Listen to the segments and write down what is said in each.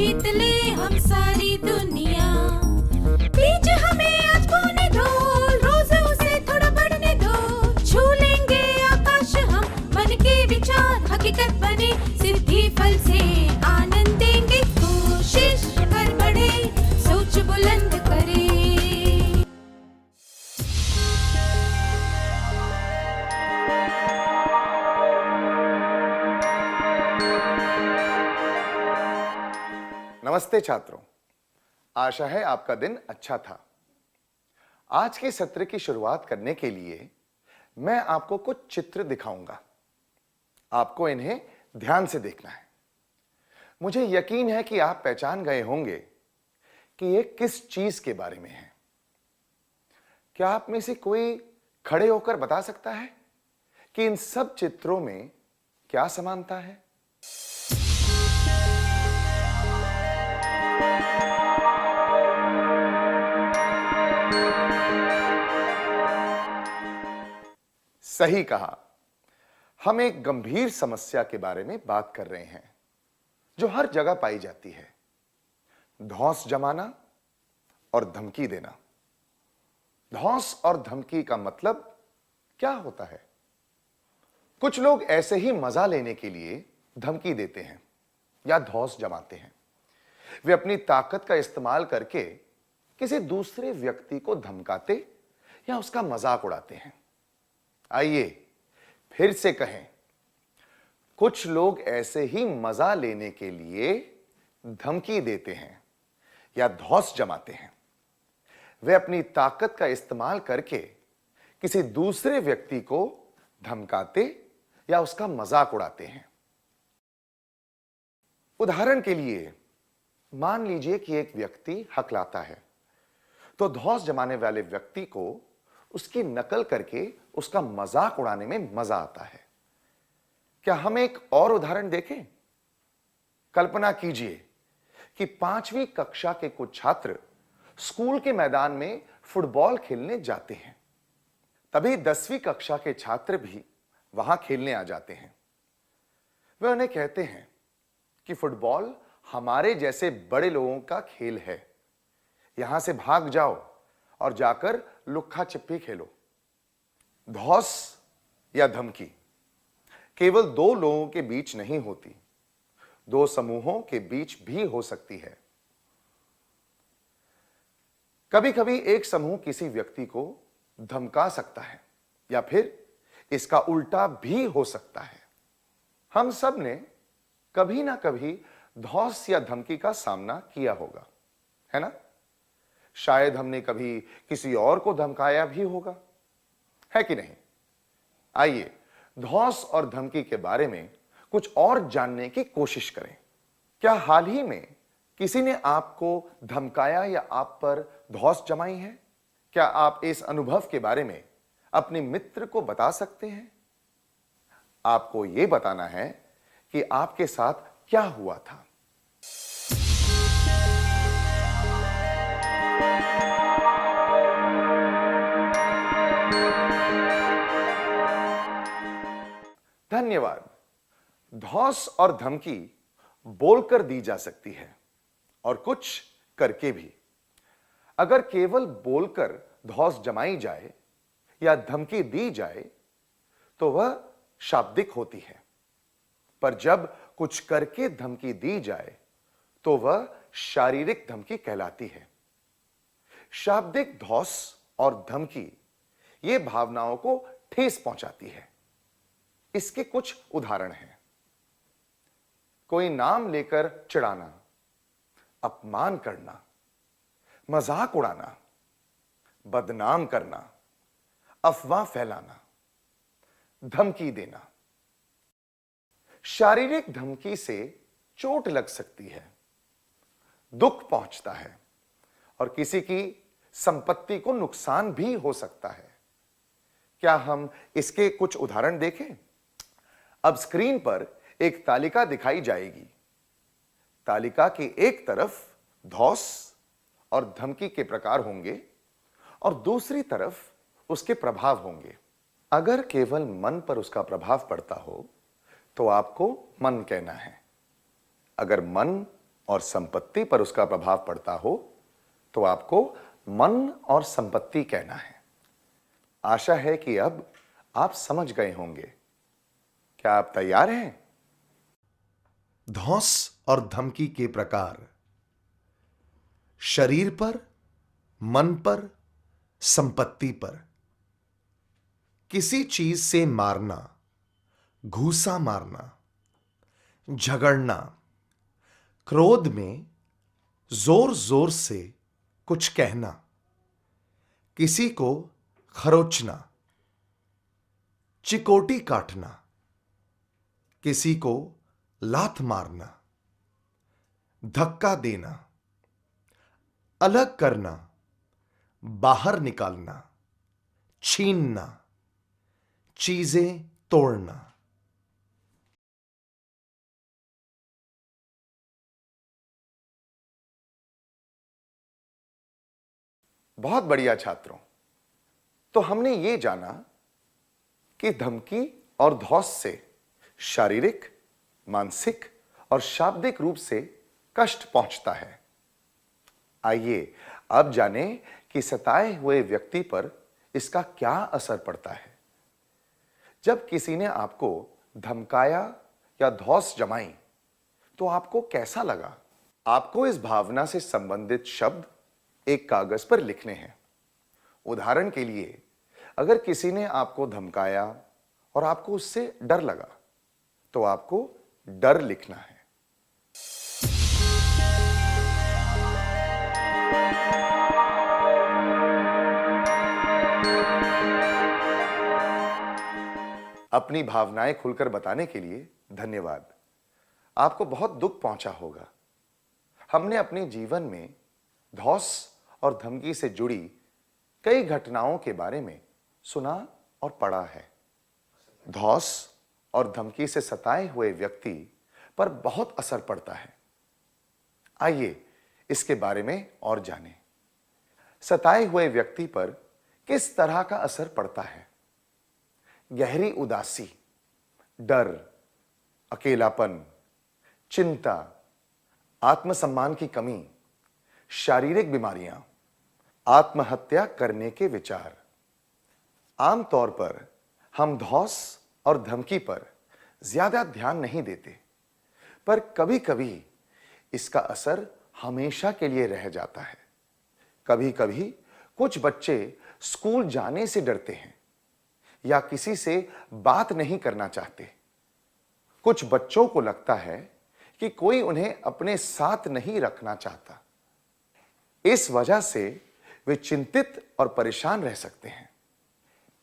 जीत ले हम सारी दुनिया। बीच हमें आज बोने दो, रोज उसे थोड़ा बढ़ने दो। छू लेंगे आकाश हम, मन के विचार हकीकत बने। सिद्धि फल से आनंद देंगे, कोशिश कर बढ़े, सोच बुलंद करे। नमस्ते छात्रों, आशा है आपका दिन अच्छा था। आज के सत्र की शुरुआत करने के लिए मैं आपको कुछ चित्र दिखाऊंगा। आपको इन्हें ध्यान से देखना है। मुझे यकीन है कि आप पहचान गए होंगे कि ये किस चीज के बारे में है। क्या आप में से कोई खड़े होकर बता सकता है कि इन सब चित्रों में क्या समानता है? सही कहा। हम एक गंभीर समस्या के बारे में बात कर रहे हैं जो हर जगह पाई जाती है। धौंस जमाना और धमकी देना। धौंस और धमकी का मतलब क्या होता है? कुछ लोग ऐसे ही मजा लेने के लिए धमकी देते हैं या धौंस जमाते हैं। वे अपनी ताकत का इस्तेमाल करके किसी दूसरे व्यक्ति को धमकाते या उसका मजाक उड़ाते हैं। आइए फिर से कहें, कुछ लोग ऐसे ही मजा लेने के लिए धमकी देते हैं या धौंस जमाते हैं। वे अपनी ताकत का इस्तेमाल करके किसी दूसरे व्यक्ति को धमकाते या उसका मजाक उड़ाते हैं। उदाहरण के लिए मान लीजिए कि एक व्यक्ति हकलाता है, तो धौंस जमाने वाले व्यक्ति को उसकी नकल करके उसका मजाक उड़ाने में मजा आता है। क्या हम एक और उदाहरण देखें? कल्पना कीजिए कि 5वीं कक्षा के कुछ छात्र स्कूल के मैदान में फुटबॉल खेलने जाते हैं। तभी 10वीं कक्षा के छात्र भी वहां खेलने आ जाते हैं। वे उन्हें कहते हैं कि फुटबॉल हमारे जैसे बड़े लोगों का खेल है, यहां से भाग जाओ और जाकर लुक्का छिपी खेलो। धौंस या धमकी केवल दो लोगों के बीच नहीं होती, दो समूहों के बीच भी हो सकती है। कभी कभी एक समूह किसी व्यक्ति को धमका सकता है या फिर इसका उल्टा भी हो सकता है। हम सब ने कभी ना कभी धौंस या धमकी का सामना किया होगा, है ना? शायद हमने कभी किसी और को धमकाया भी होगा, है कि नहीं? आइए धौंस और धमकी के बारे में कुछ और जानने की कोशिश करें। क्या हाल ही में किसी ने आपको धमकाया या आप पर धौंस जमाई है? क्या आप इस अनुभव के बारे में अपने मित्र को बता सकते हैं? आपको यह बताना है कि आपके साथ क्या हुआ था। धन्यवाद। धौंस और धमकी बोलकर दी जा सकती है और कुछ करके भी। अगर केवल बोलकर धौंस जमाई जाए या धमकी दी जाए तो वह शाब्दिक होती है, पर जब कुछ करके धमकी दी जाए तो वह शारीरिक धमकी कहलाती है। शाब्दिक धौंस और धमकी ये भावनाओं को ठेस पहुंचाती है। इसके कुछ उदाहरण हैं। कोई नाम लेकर चिढ़ाना, अपमान करना, मजाक उड़ाना, बदनाम करना, अफवाह फैलाना, धमकी देना। शारीरिक धमकी से चोट लग सकती है, दुख पहुंचता है और किसी की संपत्ति को नुकसान भी हो सकता है। क्या हम इसके कुछ उदाहरण देखें? अब स्क्रीन पर एक तालिका दिखाई जाएगी। तालिका की एक तरफ धौंस और धमकी के प्रकार होंगे और दूसरी तरफ उसके प्रभाव होंगे। अगर केवल मन पर उसका प्रभाव पड़ता हो तो आपको मन कहना है। अगर मन और संपत्ति पर उसका प्रभाव पड़ता हो तो आपको मन और संपत्ति कहना है। आशा है कि अब आप समझ गए होंगे। क्या आप तैयार हैं? धौंस और धमकी के प्रकार। शरीर पर, मन पर, संपत्ति पर। किसी चीज से मारना, घूसा मारना, झगड़ना, क्रोध में जोर जोर से कुछ कहना, किसी को खरोचना, चिकोटी काटना, किसी को लात मारना, धक्का देना, अलग करना, बाहर निकालना, छीनना, चीजें तोड़ना। बहुत बढ़िया छात्रों। तो हमने ये जाना कि धमकी और धौंस से शारीरिक, मानसिक और शाब्दिक रूप से कष्ट पहुंचता है। आइए अब जानें कि सताए हुए व्यक्ति पर इसका क्या असर पड़ता है। जब किसी ने आपको धमकाया या धौंस जमाई तो आपको कैसा लगा? आपको इस भावना से संबंधित शब्द एक कागज पर लिखने हैं। उदाहरण के लिए, अगर किसी ने आपको धमकाया और आपको उससे डर लगा तो आपको डर लिखना है। अपनी भावनाएं खुलकर बताने के लिए धन्यवाद। आपको बहुत दुख पहुंचा होगा। हमने अपने जीवन में धौंस और धमकी से जुड़ी कई घटनाओं के बारे में सुना और पढ़ा है। धौंस और धमकी से सताए हुए व्यक्ति पर बहुत असर पड़ता है। आइए इसके बारे में और जानें। सताए हुए व्यक्ति पर किस तरह का असर पड़ता है? गहरी उदासी, डर, अकेलापन, चिंता, आत्मसम्मान की कमी, शारीरिक बीमारियां, आत्महत्या करने के विचार। आमतौर पर हम धौंस और धमकी पर ज्यादा ध्यान नहीं देते, पर कभी-कभी इसका असर हमेशा के लिए रह जाता है। कभी-कभी कुछ बच्चे स्कूल जाने से डरते हैं या किसी से बात नहीं करना चाहते। कुछ बच्चों को लगता है कि कोई उन्हें अपने साथ नहीं रखना चाहता। इस वजह से वे चिंतित और परेशान रह सकते हैं।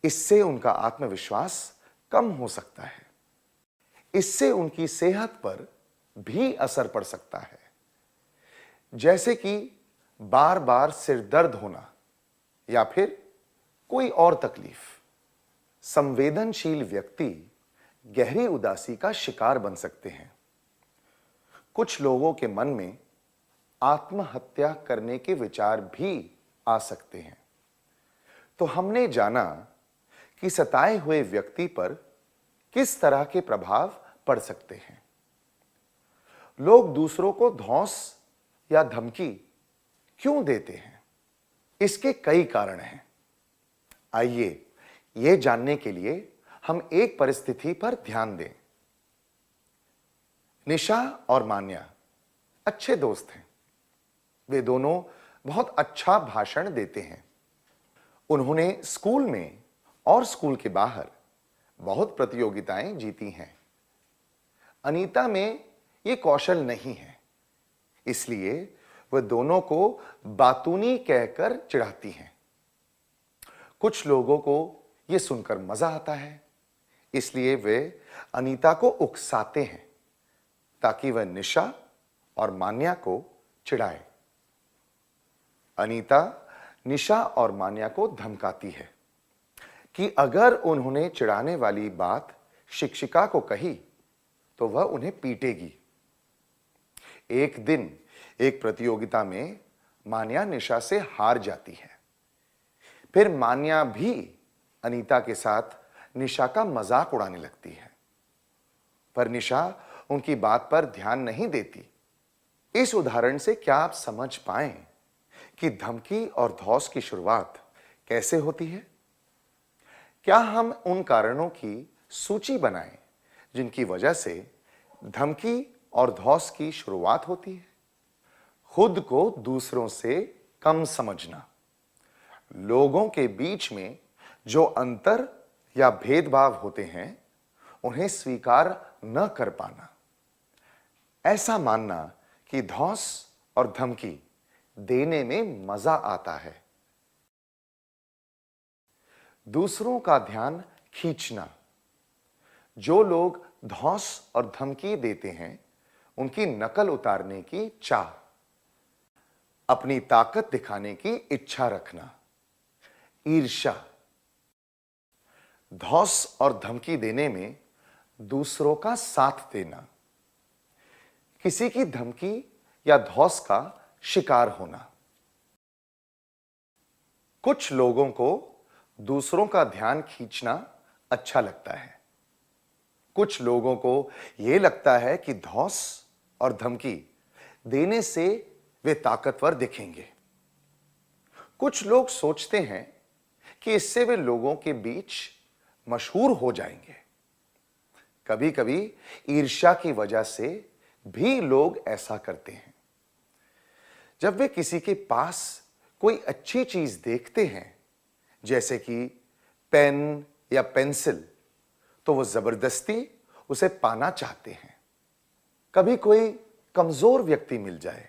इससे उनका आत्मविश्वास कम हो सकता है। इससे उनकी सेहत पर भी असर पड़ सकता है, जैसे कि बार-बार सिर दर्द होना या फिर कोई और तकलीफ। संवेदनशील व्यक्ति गहरी उदासी का शिकार बन सकते हैं। कुछ लोगों के मन में आत्महत्या करने के विचार भी आ सकते हैं। तो हमने जाना कि सताए हुए व्यक्ति पर किस तरह के प्रभाव पड़ सकते हैं। लोग दूसरों को धौंस या धमकी क्यों देते हैं? इसके कई कारण हैं। आइए यह जानने के लिए हम एक परिस्थिति पर ध्यान दें। निशा और मान्या अच्छे दोस्त हैं। वे दोनों बहुत अच्छा भाषण देते हैं। उन्होंने स्कूल में और स्कूल के बाहर बहुत प्रतियोगिताएं जीती हैं। अनीता में ये कौशल नहीं है, इसलिए वह दोनों को बातूनी कहकर चिढ़ाती हैं। कुछ लोगों को यह सुनकर मजा आता है, इसलिए वे अनीता को उकसाते हैं ताकि वह निशा और मान्या को चिढ़ाए। अनीता निशा और मान्या को धमकाती है कि अगर उन्होंने चिढ़ाने वाली बात शिक्षिका को कही तो वह उन्हें पीटेगी। एक दिन एक प्रतियोगिता में मान्या निशा से हार जाती है। फिर मान्या भी अनीता के साथ निशा का मजाक उड़ाने लगती है, पर निशा उनकी बात पर ध्यान नहीं देती। इस उदाहरण से क्या आप समझ पाएं कि धमकी और धौंस की शुरुआत कैसे होती है? क्या हम उन कारणों की सूची बनाएं जिनकी वजह से धमकी और धौंस की शुरुआत होती है? खुद को दूसरों से कम समझना, लोगों के बीच में जो अंतर या भेदभाव होते हैं उन्हें स्वीकार न कर पाना, ऐसा मानना कि धौंस और धमकी देने में मजा आता है, दूसरों का ध्यान खींचना, जो लोग धौंस और धमकी देते हैं उनकी नकल उतारने की चाह, अपनी ताकत दिखाने की इच्छा रखना, ईर्ष्या, धौंस और धमकी देने में दूसरों का साथ देना, किसी की धमकी या धौंस का शिकार होना। कुछ लोगों को दूसरों का ध्यान खींचना अच्छा लगता है, कुछ लोगों को यह लगता है कि धौंस और धमकी देने से वे ताकतवर दिखेंगे। कुछ लोग सोचते हैं कि इससे वे लोगों के बीच मशहूर हो जाएंगे। कभी-कभी ईर्ष्या की वजह से भी लोग ऐसा करते हैं। जब वे किसी के पास कोई अच्छी चीज देखते हैं, जैसे कि पेन या पेंसिल, तो वो जबरदस्ती उसे पाना चाहते हैं। कभी कोई कमजोर व्यक्ति मिल जाए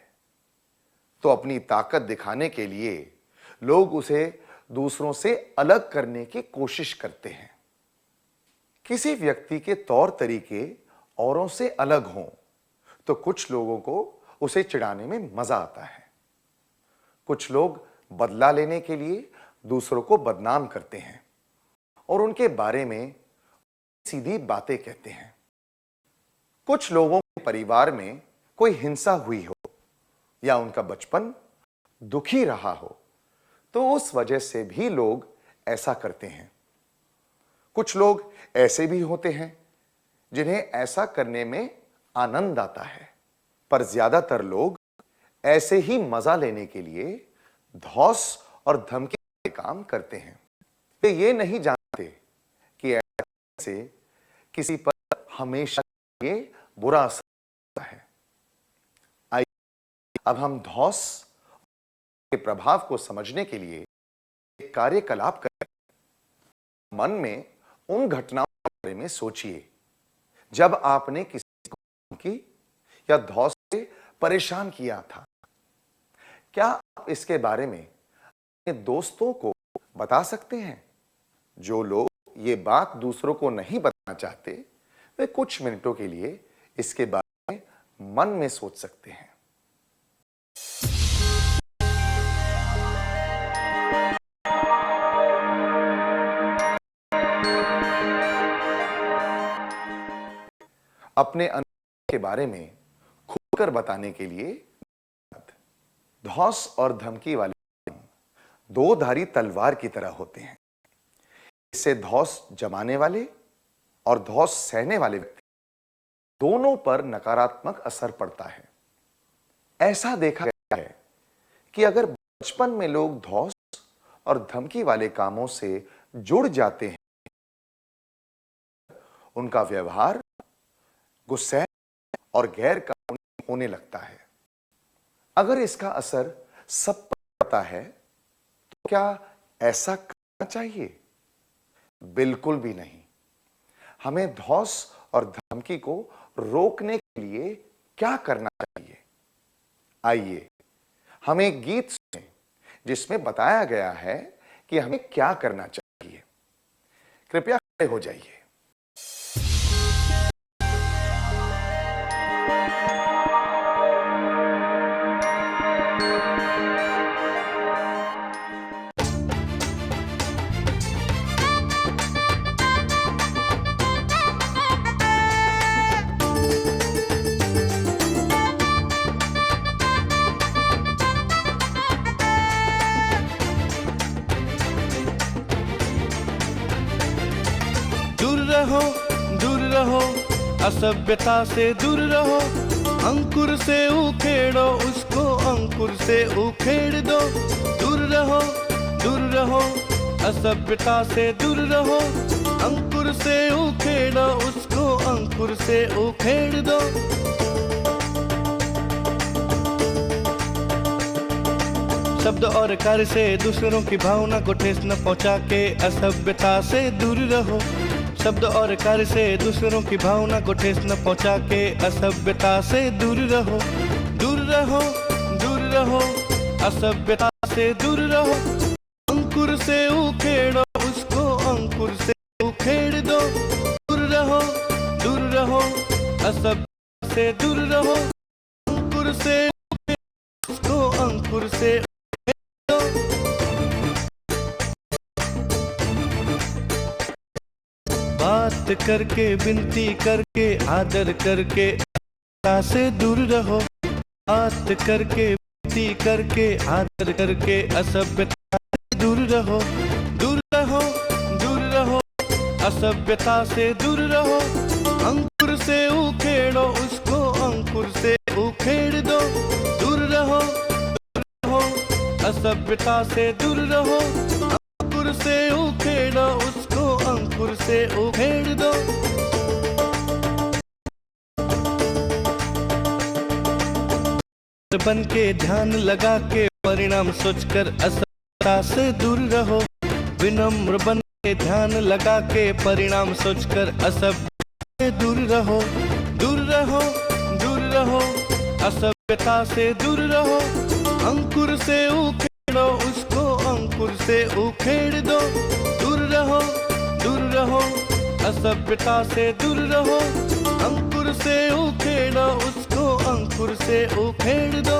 तो अपनी ताकत दिखाने के लिए लोग उसे दूसरों से अलग करने की कोशिश करते हैं। किसी व्यक्ति के तौर तरीके औरों से अलग हों तो कुछ लोगों को उसे चिढ़ाने में मजा आता है। कुछ लोग बदला लेने के लिए दूसरों को बदनाम करते हैं और उनके बारे में सीधी बातें कहते हैं। कुछ लोगों के परिवार में कोई हिंसा हुई हो या उनका बचपन दुखी रहा हो तो उस वजह से भी लोग ऐसा करते हैं। कुछ लोग ऐसे भी होते हैं जिन्हें ऐसा करने में आनंद आता है, पर ज्यादातर लोग ऐसे ही मजा लेने के लिए धौंस और धमकी के काम करते हैं। वे ये नहीं जानते कि ऐसे किसी पर हमेशा ये बुरा असर होता है। आइए अब हम धौंस के प्रभाव को समझने के लिए एक कार्यकलाप करें। मन में उन घटनाओं के बारे में सोचिए जब आपने किसी को धमकी या धौंस से परेशान किया था। क्या आप इसके बारे में अपने दोस्तों को बता सकते हैं? जो लोग ये बात दूसरों को नहीं बताना चाहते, वे कुछ मिनटों के लिए इसके बारे में मन में सोच सकते हैं। अपने अनुभव के बारे में खुलकर बताने के लिए धौंस और धमकी वाले दो धारी तलवार की तरह होते हैं। इससे धौंस जमाने वाले और धौंस सहने वाले व्यक्ति दोनों पर नकारात्मक असर पड़ता है। ऐसा देखा गया है कि अगर बचपन में लोग धौंस और धमकी वाले कामों से जुड़ जाते हैं, उनका व्यवहार गुस्से और गैर कानूनी होने लगता है। अगर इसका असर सब पर पड़ता है तो क्या ऐसा करना चाहिए? बिल्कुल भी नहीं। हमें धौंस और धमकी को रोकने के लिए क्या करना चाहिए? आइए हम एक गीत सुनें जिसमें बताया गया है कि हमें क्या करना चाहिए। कृपया खड़े हो जाइए। दूर रहो, असभ्यता से दूर रहो, अंकुर से उखेड़ो उसको, अंकुर से उखेड़ दो। दूर रहो असभ्यता से दूर रहो। अंकुर से उखेड़ो उसको, अंकुर से उखेड़ दो। शब्द और कार्य से दूसरों की भावना को ठेस न पहुंचा के असभ्यता से दूर रहो। शब्द और कार्य से दूसरों की भावना को ठेस न पहुंचा के असभ्यता से दूर रहो। दूर रहो असभ्यता से दूर रहो। अंकुर से उखेड़ो उसको, अंकुर से उखेड़ दो। दूर रहो असभ्यता से दूर रहो। अंकुर से उखेड़ो उसको, अंकुर से उखेड़ दो। बात करके, विनती करके, आदर करके असभ्यता से दूर रहो। बात करके, विनती करके, आदर करके असभ्यता से दूर रहो। दूर रहो असभ्यता से दूर रहो। अंकुर से उखेड़ो उसको, अंकुर से उखेड़ दो। दूर रहो असभ्यता से दूर रहो। अंकुर से उखेड़ो उसको, अंकुर से उखेड़ दो। बन के ध्यान लगा के परिणाम सोचकर असभ्यता से दूर रहो। विनम्र बन के ध्यान लगा के परिणाम सोचकर असभ्यता से दूर रहो। दूर रहो असभ्यता से दूर रहो। अंकुर से उखेड़ो उसको, अंकुर से उखेड़ दो। दूर रहो असभ्यता से दूर रहो। अंकुर से उखेड़ो उसको, अंकुर से उखेड़ दो।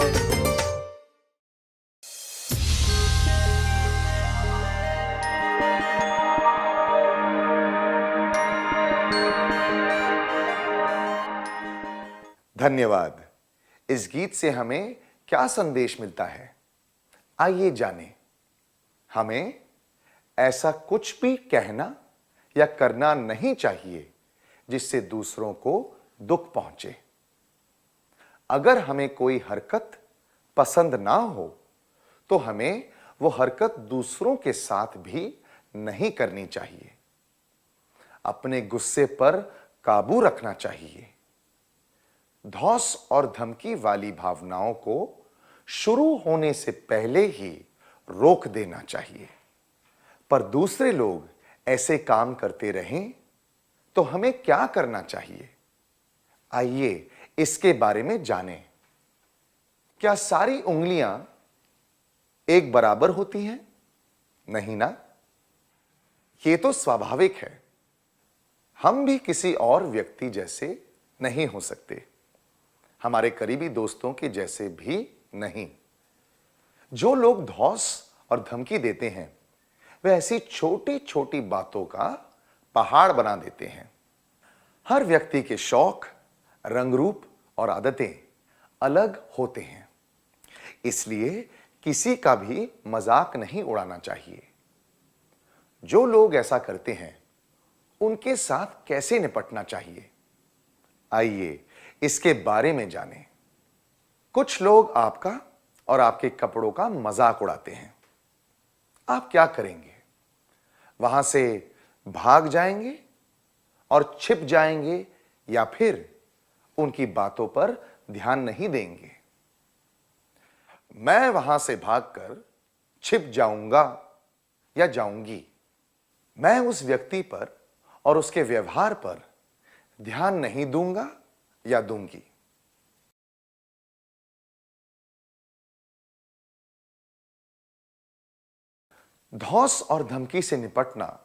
धन्यवाद। इस गीत से हमें क्या संदेश मिलता है, आइए जानें। हमें ऐसा कुछ भी कहना या करना नहीं चाहिए जिससे दूसरों को दुख पहुंचे। अगर हमें कोई हरकत पसंद ना हो तो हमें वो हरकत दूसरों के साथ भी नहीं करनी चाहिए। अपने गुस्से पर काबू रखना चाहिए। धौंस और धमकी वाली भावनाओं को शुरू होने से पहले ही रोक देना चाहिए। पर दूसरे लोग ऐसे काम करते रहें तो हमें क्या करना चाहिए, आइए इसके बारे में जानें। क्या सारी उंगलियां एक बराबर होती हैं? नहीं ना। यह तो स्वाभाविक है। हम भी किसी और व्यक्ति जैसे नहीं हो सकते, हमारे करीबी दोस्तों के जैसे भी नहीं। जो लोग धौंस और धमकी देते हैं वे ऐसी छोटी छोटी बातों का पहाड़ बना देते हैं। हर व्यक्ति के शौक, रंग रूप और आदतें अलग होते हैं, इसलिए किसी का भी मजाक नहीं उड़ाना चाहिए। जो लोग ऐसा करते हैं उनके साथ कैसे निपटना चाहिए, आइए इसके बारे में जानें। कुछ लोग आपका और आपके कपड़ों का मजाक उड़ाते हैं। आप क्या करेंगे? वहां से भाग जाएंगे और छिप जाएंगे या फिर उनकी बातों पर ध्यान नहीं देंगे? मैं वहां से भागकर छिप जाऊंगा या जाऊंगी। मैं उस व्यक्ति पर और उसके व्यवहार पर ध्यान नहीं दूंगा या दूंगी। धौंस और धमकी से निपटना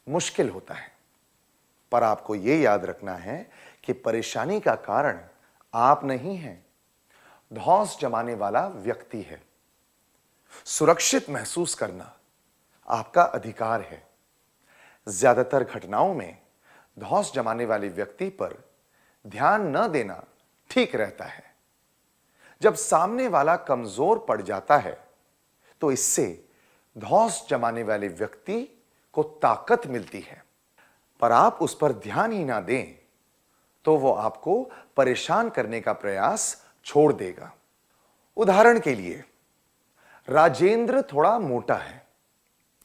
मुश्किल होता है, पर आपको यह याद रखना है कि परेशानी का कारण आप नहीं हैं, धौंस जमाने वाला व्यक्ति है। सुरक्षित महसूस करना आपका अधिकार है। ज्यादातर घटनाओं में धौंस जमाने वाले व्यक्ति पर ध्यान न देना ठीक रहता है। जब सामने वाला कमजोर पड़ जाता है तो इससे धौंस जमाने वाले व्यक्ति को ताकत मिलती है, पर आप उस पर ध्यान ही ना दें तो वो आपको परेशान करने का प्रयास छोड़ देगा। उदाहरण के लिए, राजेंद्र थोड़ा मोटा है,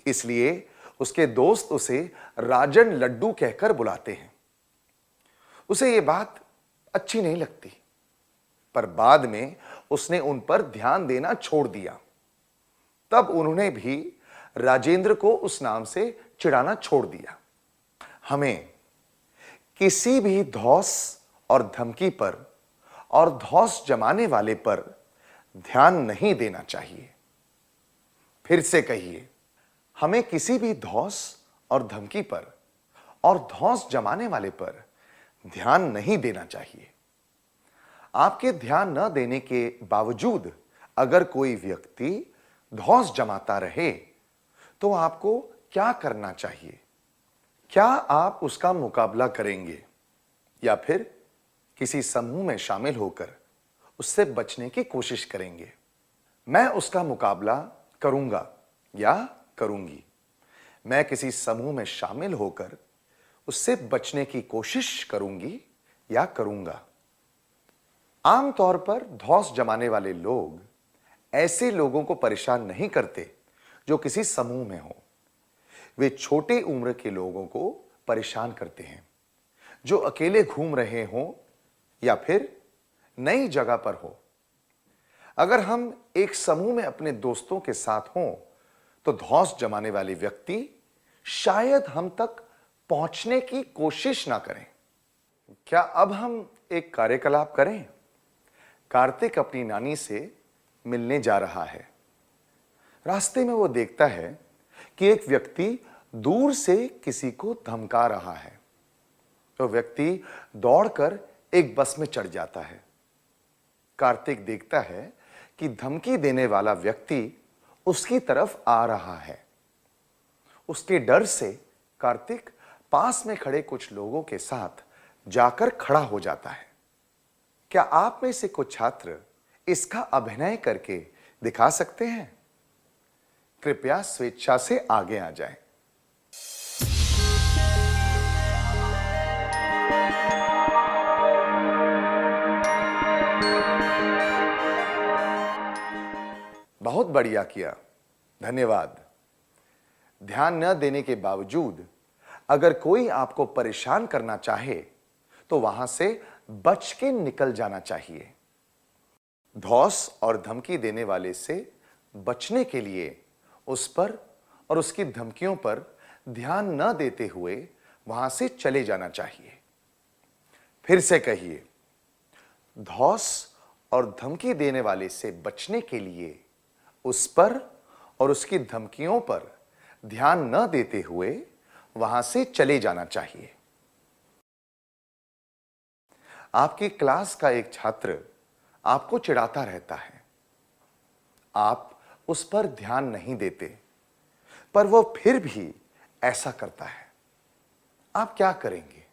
इसलिए उसके दोस्त उसे राजन लड्डू कहकर बुलाते हैं। उसे यह बात अच्छी नहीं लगती, पर बाद में उसने उन पर ध्यान देना छोड़ दिया। तब उन्होंने भी राजेंद्र को उस नाम से चिढ़ाना छोड़ दिया। हमें किसी भी धौंस और धमकी पर और धौंस जमाने वाले पर ध्यान नहीं देना चाहिए। फिर से कहिए, हमें किसी भी धौंस और धमकी पर और धौंस जमाने वाले पर ध्यान नहीं देना चाहिए। आपके ध्यान न देने के बावजूद अगर कोई व्यक्ति धौंस जमाता रहे तो आपको क्या करना चाहिए? क्या आप उसका मुकाबला करेंगे या फिर किसी समूह में शामिल होकर उससे बचने की कोशिश करेंगे? मैं उसका मुकाबला करूंगा या करूंगी। मैं किसी समूह में शामिल होकर उससे बचने की कोशिश करूंगी या करूंगा। आमतौर पर धौंस जमाने वाले लोग ऐसे लोगों को परेशान नहीं करते जो किसी समूह में हो। वे छोटे उम्र के लोगों को परेशान करते हैं जो अकेले घूम रहे हों या फिर नई जगह पर हो। अगर हम एक समूह में अपने दोस्तों के साथ हों तो धौंस जमाने वाले व्यक्ति शायद हम तक पहुंचने की कोशिश ना करें। क्या अब हम एक कार्यकलाप करें? कार्तिक अपनी नानी से मिलने जा रहा है। रास्ते में वो देखता है कि एक व्यक्ति दूर से किसी को धमका रहा है। तो व्यक्ति दौड़कर एक बस में चढ़ जाता है। कार्तिक देखता है कि धमकी देने वाला व्यक्ति उसकी तरफ आ रहा है। उसके डर से कार्तिक पास में खड़े कुछ लोगों के साथ जाकर खड़ा हो जाता है। क्या आप में से कुछ छात्र इसका अभिनय करके दिखा सकते हैं? कृपया स्वेच्छा से आगे आ जाएं। बहुत बढ़िया किया, धन्यवाद। ध्यान न देने के बावजूद अगर कोई आपको परेशान करना चाहे तो वहां से बच के निकल जाना चाहिए। धौंस और धमकी देने वाले से बचने के लिए उस पर और उसकी धमकियों पर ध्यान न देते हुए वहां से चले जाना चाहिए। फिर से कहिए, धौंस और धमकी देने वाले से बचने के लिए उस पर और उसकी धमकियों पर ध्यान न देते हुए वहां से चले जाना चाहिए। आपकी क्लास का एक छात्र आपको चिढ़ाता रहता है। आप उस पर ध्यान नहीं देते, पर वो फिर भी ऐसा करता है। आप क्या करेंगे?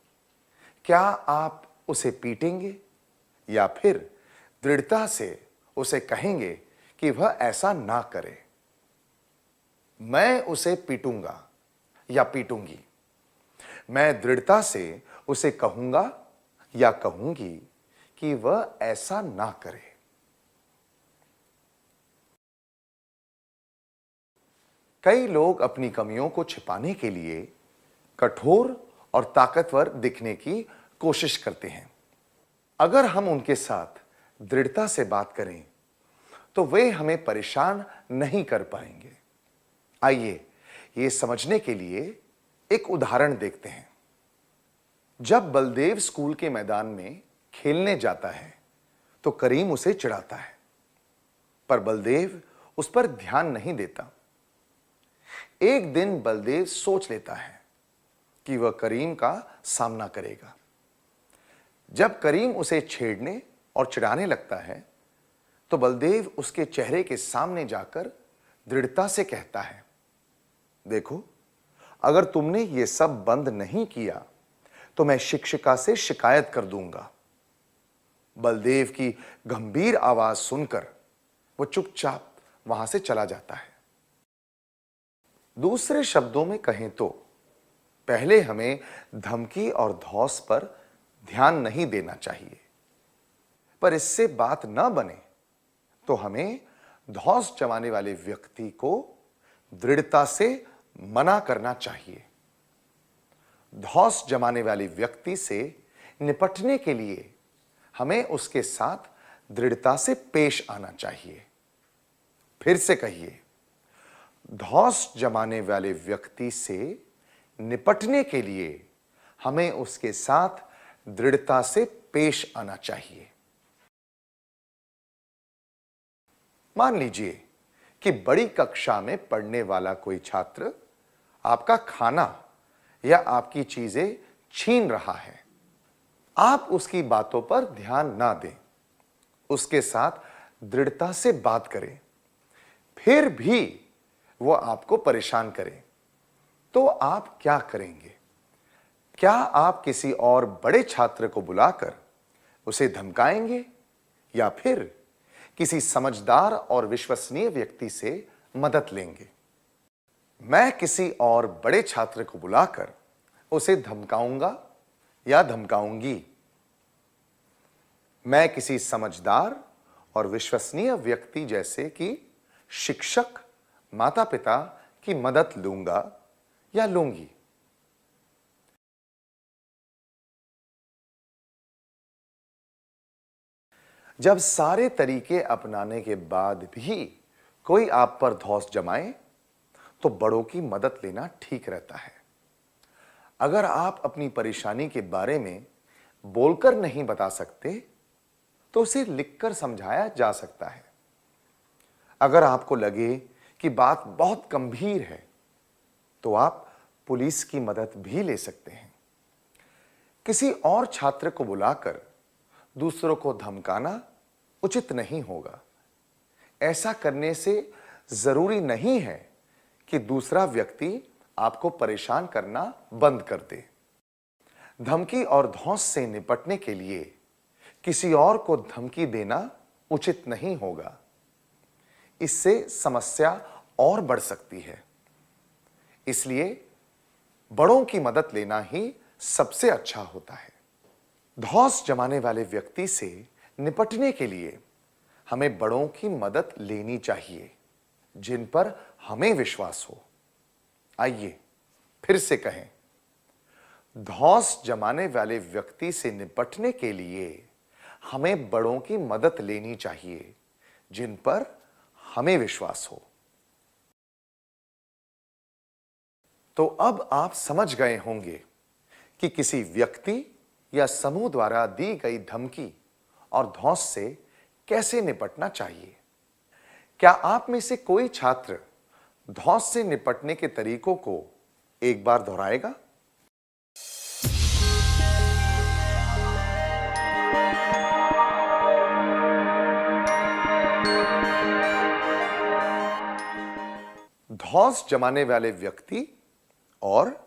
क्या आप उसे पीटेंगे या फिर दृढ़ता से उसे कहेंगे कि वह ऐसा ना करे? मैं उसे पीटूंगा या पीटूंगी। मैं दृढ़ता से उसे कहूंगा या कहूंगी कि वह ऐसा ना करे। कई लोग अपनी कमियों को छिपाने के लिए कठोर और ताकतवर दिखने की कोशिश करते हैं। अगर हम उनके साथ दृढ़ता से बात करें तो वे हमें परेशान नहीं कर पाएंगे। आइए ये समझने के लिए एक उदाहरण देखते हैं। जब बलदेव स्कूल के मैदान में खेलने जाता है तो करीम उसे चिढ़ाता है, पर बलदेव उस पर ध्यान नहीं देता। एक दिन बलदेव सोच लेता है कि वह करीम का सामना करेगा। जब करीम उसे छेड़ने और चिढ़ाने लगता है तो बलदेव उसके चेहरे के सामने जाकर दृढ़ता से कहता है, देखो, अगर तुमने ये सब बंद नहीं किया तो मैं शिक्षिका से शिकायत कर दूंगा। बलदेव की गंभीर आवाज सुनकर वो चुपचाप वहां से चला जाता है। दूसरे शब्दों में कहें तो पहले हमें धमकी और धौंस पर ध्यान नहीं देना चाहिए। पर इससे बात ना बने तो हमें धौंस जमाने वाले व्यक्ति को दृढ़ता से मना करना चाहिए। धौंस जमाने वाले व्यक्ति से निपटने के लिए हमें उसके साथ दृढ़ता से पेश आना चाहिए। फिर से कहिए, धौंस जमाने वाले व्यक्ति से निपटने के लिए हमें उसके साथ दृढ़ता से पेश आना चाहिए। मान लीजिए कि बड़ी कक्षा में पढ़ने वाला कोई छात्र आपका खाना या आपकी चीजें छीन रहा है। आप उसकी बातों पर ध्यान ना दें, उसके साथ दृढ़ता से बात करें, फिर भी वो आपको परेशान करे, तो आप क्या करेंगे? क्या आप किसी और बड़े छात्र को बुलाकर उसे धमकाएंगे या फिर किसी समझदार और विश्वसनीय व्यक्ति से मदद लेंगे? मैं किसी और बड़े छात्र को बुलाकर उसे धमकाऊंगा या धमकाऊंगी। मैं किसी समझदार और विश्वसनीय व्यक्ति जैसे कि शिक्षक, माता पिता की मदद लूंगा या लूंगी। जब सारे तरीके अपनाने के बाद भी कोई आप पर धौंस जमाए तो बड़ों की मदद लेना ठीक रहता है। अगर आप अपनी परेशानी के बारे में बोलकर नहीं बता सकते तो उसे लिखकर समझाया जा सकता है। अगर आपको लगे कि बात बहुत गंभीर है तो आप पुलिस की मदद भी ले सकते हैं। किसी और छात्र को बुलाकर दूसरों को धमकाना उचित नहीं होगा। ऐसा करने से जरूरी नहीं है कि दूसरा व्यक्ति आपको परेशान करना बंद कर दे। धमकी और धौंस से निपटने के लिए किसी और को धमकी देना उचित नहीं होगा। इससे समस्या और बढ़ सकती है। इसलिए बड़ों की मदद लेना ही सबसे अच्छा होता है। धौंस जमाने वाले व्यक्ति से निपटने के लिए हमें बड़ों की मदद लेनी चाहिए जिन पर हमें विश्वास हो। आइए फिर से कहें, धौंस जमाने वाले व्यक्ति से निपटने के लिए हमें बड़ों की मदद लेनी चाहिए जिन पर हमें विश्वास हो। तो अब आप समझ गए होंगे कि किसी व्यक्ति या समूह द्वारा दी गई धमकी और धौंस से कैसे निपटना चाहिए। क्या आप में से कोई छात्र धौंस से निपटने के तरीकों को एक बार दोहराएगा? धौंस जमाने वाले व्यक्ति और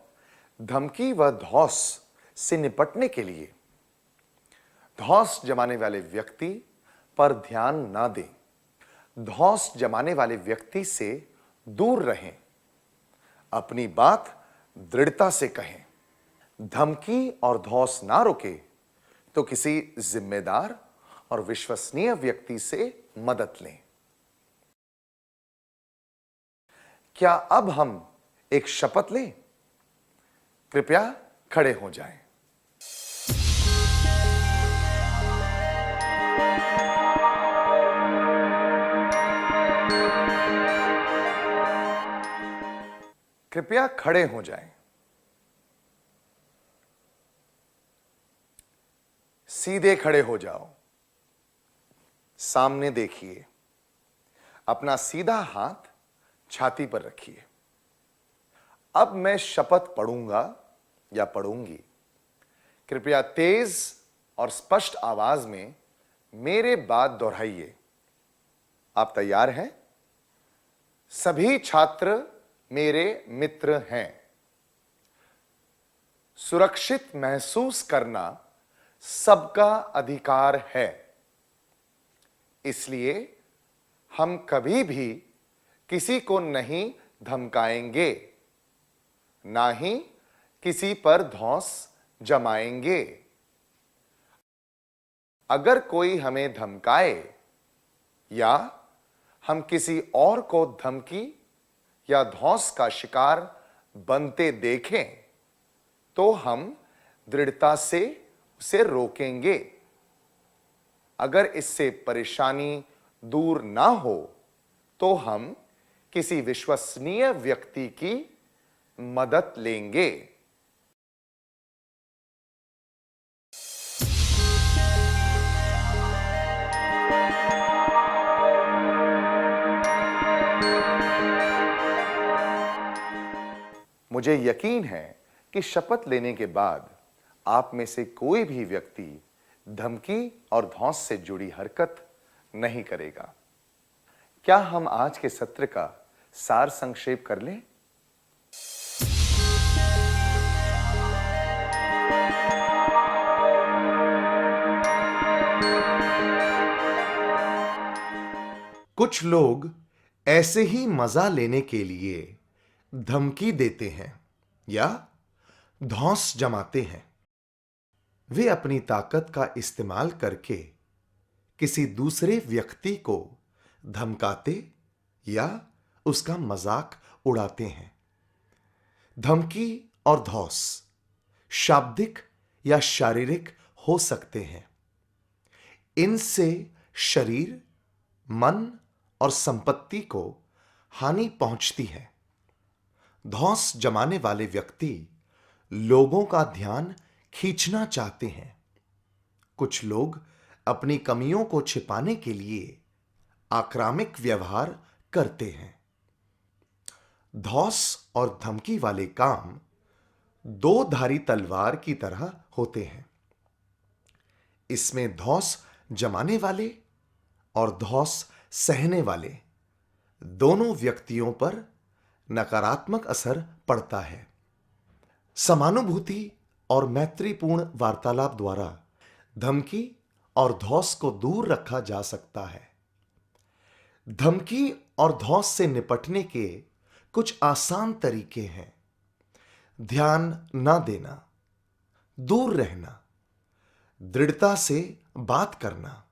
धमकी व धौंस से निपटने के लिए धौंस जमाने वाले व्यक्ति पर ध्यान ना दें, धौंस जमाने वाले व्यक्ति से दूर रहें, अपनी बात दृढ़ता से कहें। धमकी और धौंस ना रुके तो किसी जिम्मेदार और विश्वसनीय व्यक्ति से मदद लें। क्या अब हम एक शपथ लें? कृपया खड़े हो जाएं। कृपया खड़े हो जाएं। सीधे खड़े हो जाओ। सामने देखिए। अपना सीधा हाथ छाती पर रखिए। अब मैं शपथ पढ़ूंगा या पढ़ूंगी। कृपया तेज और स्पष्ट आवाज में मेरे बाद दोहराइए। आप तैयार हैं? सभी छात्र मेरे मित्र हैं। सुरक्षित महसूस करना सबका अधिकार है। इसलिए हम कभी भी किसी को नहीं धमकाएंगे, ना ही किसी पर धौंस जमाएंगे। अगर कोई हमें धमकाए या हम किसी और को धमकी या धौंस का शिकार बनते देखें तो हम दृढ़ता से उसे रोकेंगे। अगर इससे परेशानी दूर ना हो तो हम किसी विश्वसनीय व्यक्ति की मदद लेंगे। मुझे यकीन है कि शपथ लेने के बाद आप में से कोई भी व्यक्ति धमकी और धौंस से जुड़ी हरकत नहीं करेगा। क्या हम आज के सत्र का सार संक्षेप कर लें? कुछ लोग ऐसे ही मजा लेने के लिए धमकी देते हैं या धौंस जमाते हैं। वे अपनी ताकत का इस्तेमाल करके किसी दूसरे व्यक्ति को धमकाते या उसका मजाक उड़ाते हैं। धमकी और धौंस शाब्दिक या शारीरिक हो सकते हैं। इनसे शरीर, मन और संपत्ति को हानि पहुंचती है। धौंस जमाने वाले व्यक्ति लोगों का ध्यान खींचना चाहते हैं। कुछ लोग अपनी कमियों को छिपाने के लिए आक्रामक व्यवहार करते हैं। धौंस और धमकी वाले काम दो धारी तलवार की तरह होते हैं। इसमें धौंस जमाने वाले और धौंस सहने वाले दोनों व्यक्तियों पर नकारात्मक असर पड़ता है। समानुभूति और मैत्रीपूर्ण वार्तालाप द्वारा धमकी और धौंस को दूर रखा जा सकता है। धमकी और धौंस से निपटने के कुछ आसान तरीके हैं। ध्यान न देना, दूर रहना, दृढ़ता से बात करना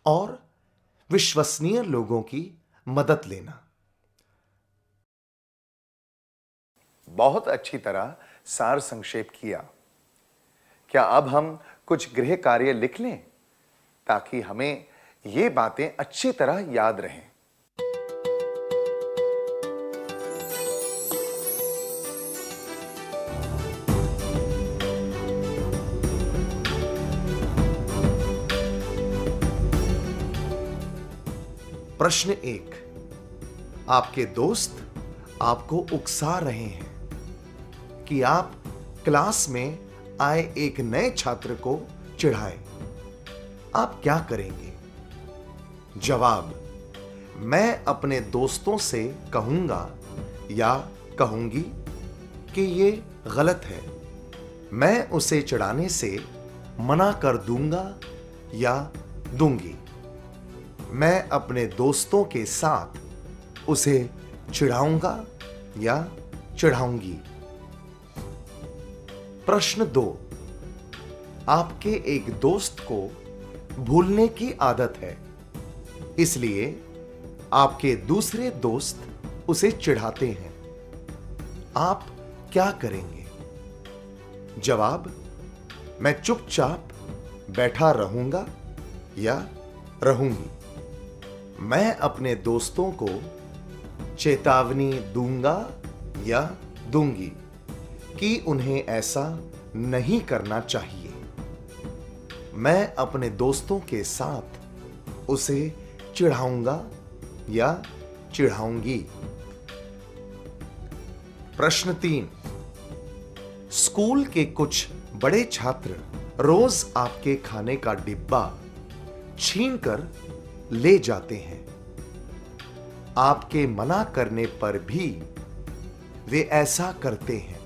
और विश्वसनीय लोगों की मदद लेना। बहुत अच्छी तरह सार संक्षेप किया। क्या अब हम कुछ गृह कार्य लिख लें ताकि हमें ये बातें अच्छी तरह याद रहें? प्रश्न 1। आपके दोस्त आपको उकसा रहे हैं कि आप क्लास में आए एक नए छात्र को चिढ़ाएं। आप क्या करेंगे? जवाब: मैं अपने दोस्तों से कहूंगा या कहूंगी कि ये गलत है। मैं उसे चिढ़ाने से मना कर दूंगा या दूंगी। मैं अपने दोस्तों के साथ उसे चिढ़ाऊंगा या चिढ़ाऊंगी। प्रश्न 2। आपके एक दोस्त को भूलने की आदत है, इसलिए आपके दूसरे दोस्त उसे चिढ़ाते हैं। आप क्या करेंगे? जवाब: मैं चुपचाप बैठा रहूंगा या रहूंगी। मैं अपने दोस्तों को चेतावनी दूंगा या दूंगी कि उन्हें ऐसा नहीं करना चाहिए। मैं अपने दोस्तों के साथ उसे चिढ़ाऊंगा या चिढ़ाऊंगी। प्रश्न 3। स्कूल के कुछ बड़े छात्र रोज आपके खाने का डिब्बा छीनकर ले जाते हैं। आपके मना करने पर भी वे ऐसा करते हैं।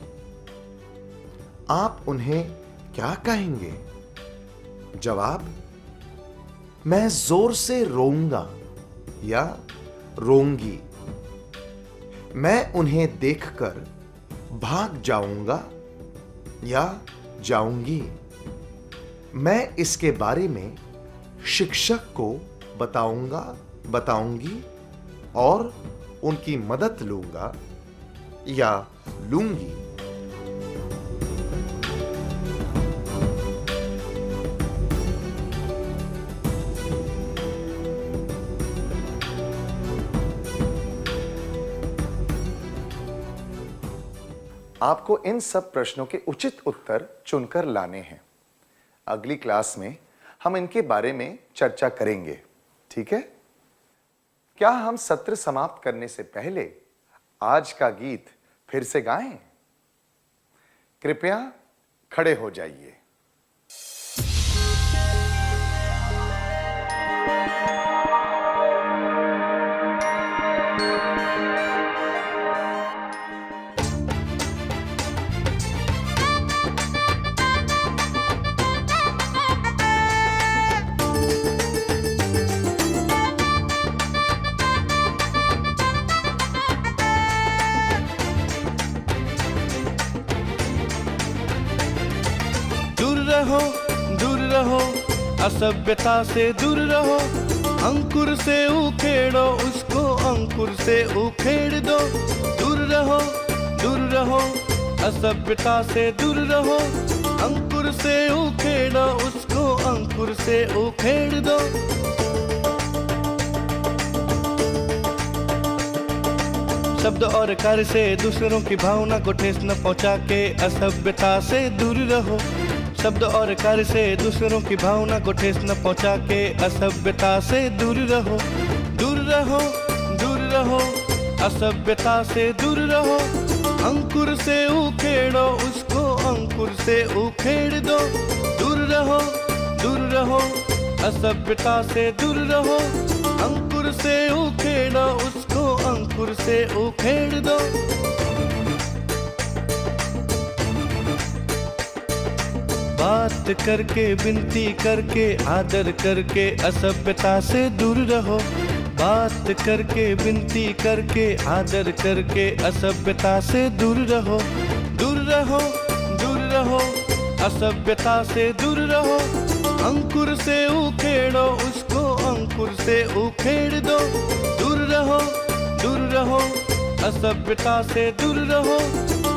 आप उन्हें क्या कहेंगे? जवाब: मैं जोर से रोऊंगा या रोऊंगी। मैं उन्हें देखकर भाग जाऊंगा या जाऊंगी। मैं इसके बारे में शिक्षक को बताऊंगा, बताऊंगी और उनकी मदद लूंगा या लूंगी। आपको इन सब प्रश्नों के उचित उत्तर चुनकर लाने हैं। अगली क्लास में हम इनके बारे में चर्चा करेंगे, ठीक है? क्या हम सत्र समाप्त करने से पहले आज का गीत फिर से गाएं? कृपया खड़े हो जाइए। दूर रहो, असभ्यता से दूर रहो, अंकुर से उखेड़ो उसको, अंकुर से उखेड़ दो। दूर रहो, असभ्यता से दूर रहो, अंकुर से उखेड़ो उसको, अंकुर से उखेड़ दो। शब्द और कार्य से दूसरों की भावना को ठेस न पहुंचा के असभ्यता से दूर रहो। शब्द और कार्य से दूसरों की भावना को ठेस न पहुंचा के असभ्यता से दूर रहो। दूर रहो, असभ्यता से दूर रहो, अंकुर से उखेड़ो उसको, अंकुर से उखेड़ दो। दूर रहो, असभ्यता से दूर रहो, अंकुर से उखेड़ो उसको, अंकुर से उखेड़ दो। बात करके, विनती करके, आदर करके असभ्यता से दूर रहो। बात करके, विनती करके, आदर करके असभ्यता से दूर रहो। दूर रहो, असभ्यता से दूर रहो, अंकुर से उखेड़ो उसको, अंकुर से उखेड़ दो। दूर रहो, असभ्यता से दूर रहो,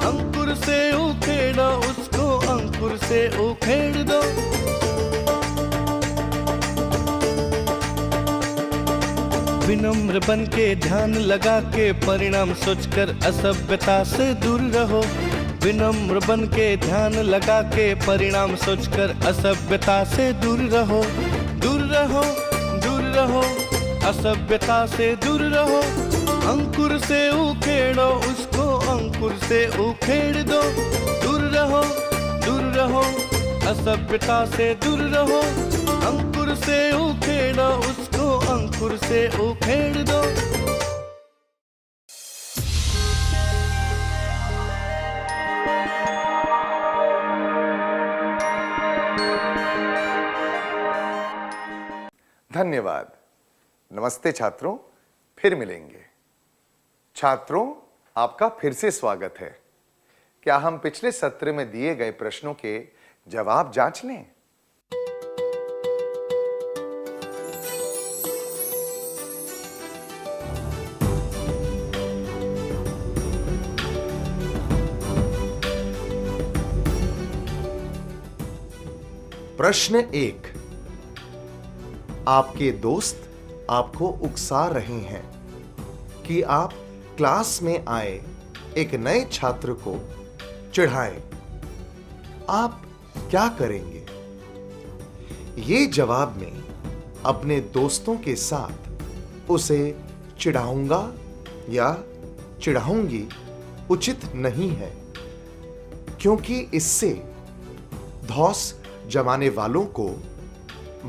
अंकुर से उखेड़ो उसको, अंकुर से उखेड़ दो। विनम्र बन के ध्यान लगा के परिणाम सोचकर असभ्यता से दूर रहो। विनम्र बन के ध्यान लगा के परिणाम सोचकर असभ्यता से दूर रहो। दूर रहो, असभ्यता से दूर रहो, अंकुर से उखेड़ो उसको, अंकुर से उखेड़ दो। दूर रहो, असभ्यता से दूर रहो, अंकुर से उखेड़ो उसको, अंकुर से उखेड़ दो। धन्यवाद। नमस्ते छात्रों, फिर मिलेंगे। छात्रों, आपका फिर से स्वागत है। क्या हम पिछले सत्र में दिए गए प्रश्नों के जवाब जांच लें? प्रश्न 1। आपके दोस्त आपको उकसा रहे हैं कि आप क्लास में आए एक नए छात्र को चिढ़ाएं। आप क्या करेंगे? ये जवाब में अपने दोस्तों के साथ उसे चिढ़ाऊंगा या चिढ़ाऊंगी उचित नहीं है, क्योंकि इससे धौंस जमाने वालों को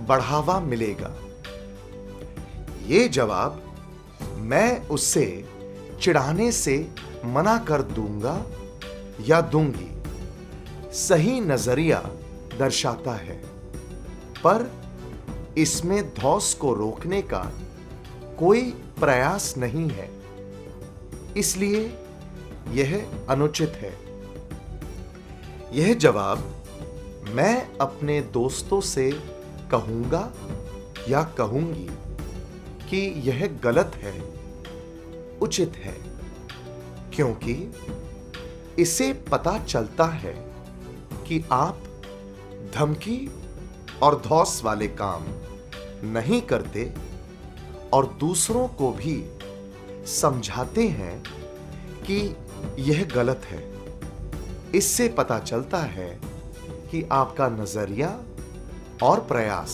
बढ़ावा मिलेगा। ये जवाब मैं उससे चिढ़ाने से मना कर दूंगा या दूंगी सही नजरिया दर्शाता है, पर इसमें धौंस को रोकने का कोई प्रयास नहीं है, इसलिए यह अनुचित है। यह जवाब मैं अपने दोस्तों से कहूंगा या कहूंगी कि यह गलत है, उचित है, क्योंकि इसे पता चलता है कि आप धमकी और धौंस वाले काम नहीं करते और दूसरों को भी समझाते हैं कि यह गलत है। इससे पता चलता है कि आपका नजरिया और प्रयास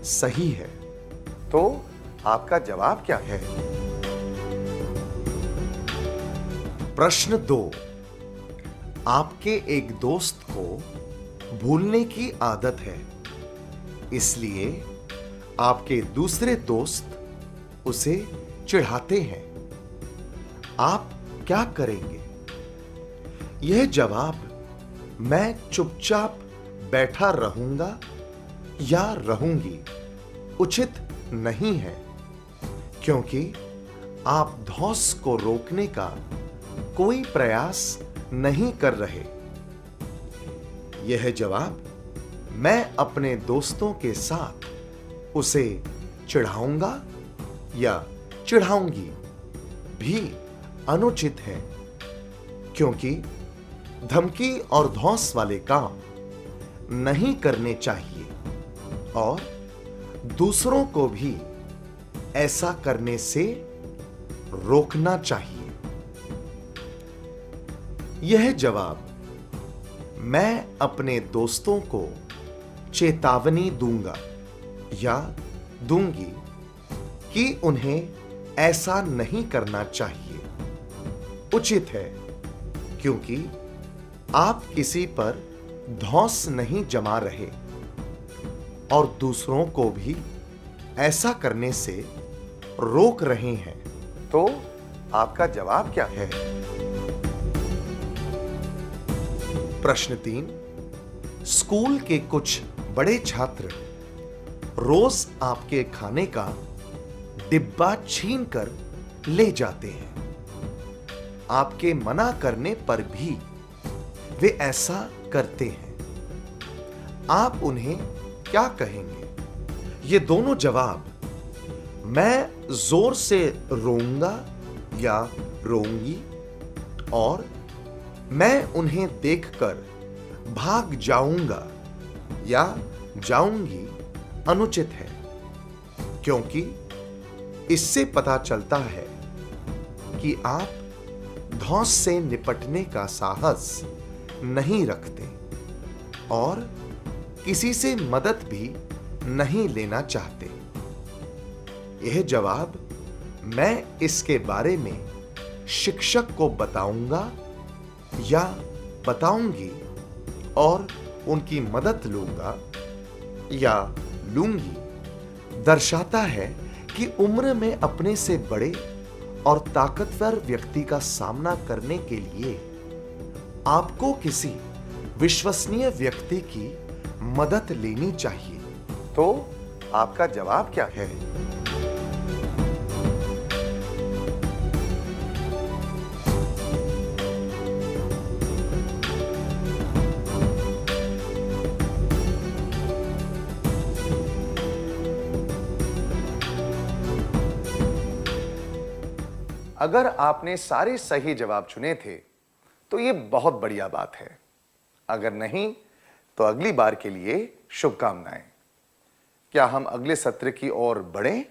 सही है। तो आपका जवाब क्या है? प्रश्न 2, आपके एक दोस्त को भूलने की आदत है, इसलिए आपके दूसरे दोस्त उसे चिढ़ाते हैं। आप क्या करेंगे? यह जवाब मैं चुपचाप बैठा रहूंगा या रहूंगी उचित नहीं है, क्योंकि आप धौंस को रोकने का कोई प्रयास नहीं कर रहे। यह जवाब मैं अपने दोस्तों के साथ उसे चिढ़ाऊंगा या चिढ़ाऊंगी भी अनुचित है, क्योंकि धमकी और धौंस वाले काम नहीं करने चाहिए और दूसरों को भी ऐसा करने से रोकना चाहिए। यह जवाब मैं अपने दोस्तों को चेतावनी दूंगा या दूंगी कि उन्हें ऐसा नहीं करना चाहिए, उचित है, क्योंकि आप किसी पर धौंस नहीं जमा रहे और दूसरों को भी ऐसा करने से रोक रहे हैं। तो आपका जवाब क्या है? प्रश्न 3, स्कूल के कुछ बड़े छात्र रोज आपके खाने का डिब्बा छीन कर ले जाते हैं। आपके मना करने पर भी वे ऐसा करते हैं। आप उन्हें क्या कहेंगे? ये दोनों जवाब मैं जोर से रोऊंगा या रोऊंगी और मैं उन्हें देखकर भाग जाऊंगा या जाऊंगी अनुचित है, क्योंकि इससे पता चलता है कि आप धौंस से निपटने का साहस नहीं रखते और किसी से मदद भी नहीं लेना चाहते। यह जवाब मैं इसके बारे में शिक्षक को बताऊंगा या बताऊंगी और उनकी मदद लूंगा या लूंगी दर्शाता है कि उम्र में अपने से बड़े और ताकतवर व्यक्ति का सामना करने के लिए आपको किसी विश्वसनीय व्यक्ति की मदद लेनी चाहिए। तो आपका जवाब क्या है? अगर आपने सारे सही जवाब चुने थे तो यह बहुत बढ़िया बात है। अगर नहीं तो अगली बार के लिए शुभकामनाएं। क्या हम अगले सत्र की ओर बढ़ें?